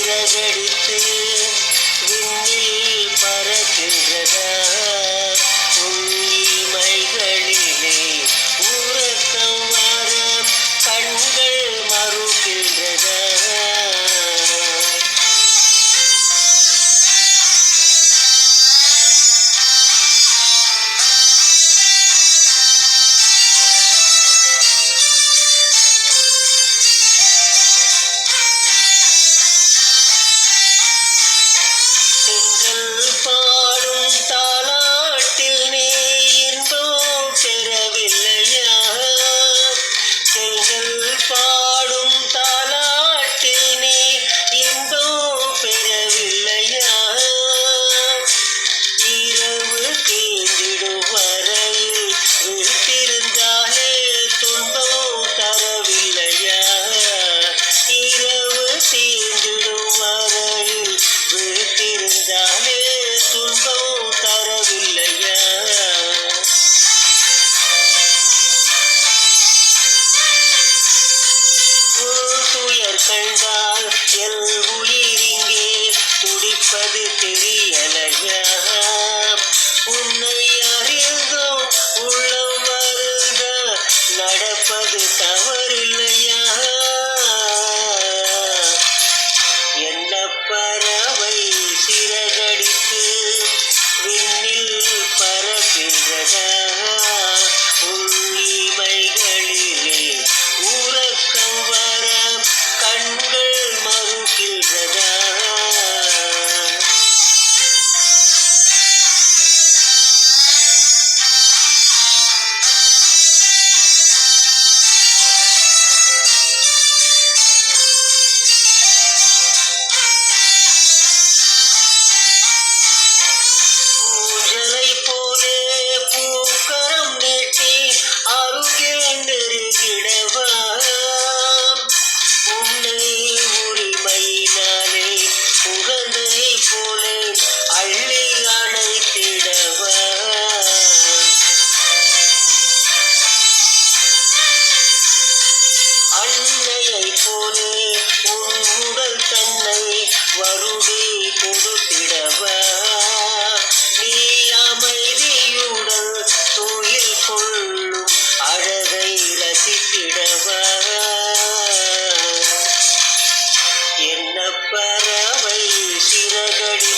சிறகடித்து விண்ணில் பறக்கின்றதா உன் இமைகளிலே உறக்கம் வர கண்கள் மறுக்கின்றதா பாடும் தாலாட்டில் நீ இன்பம் பெறவில்லையா செங்கல் பாடும் தாலாட்டில் நீ இன்பம் பெறவில்லையா இரவு தீண்டிடும் வரையில் விழித்திருந்தாலே துன்பம் தரவில்லையா இரவு தீண்டிடும் வரையில் விழித்திருந்தாலே துன்பம் தரவில்லையா துயர் கண்டால் எல் உயிர் இங்கே துடிப்பது தெரியலையா உன்னை அறிந்தும் உள்ளம் வருந்த நடப்பது தவறில்லையா என்ன பறவை சிறகடித்து விண்ணில் பறக்கின்றதா உன் இமைகளிலே உறக்கம் வர கண்கள் மறுக்கின்றதா ஊஞ்சலை போலே பூக்கரம் நீட்டி அருகில் நெருங்கிடவா உன்னை உரிமையினாலே உகந்ததை போலே அள்ளி அணைத்திடவா அன்னையை போலே உன் உடல் தன்னை வருடி கொடுத்திடவா நீ அமைதியுடன் துயில் கொள்ளும் அழகை ரசித்திடவா என்ன பறவை சிறகடி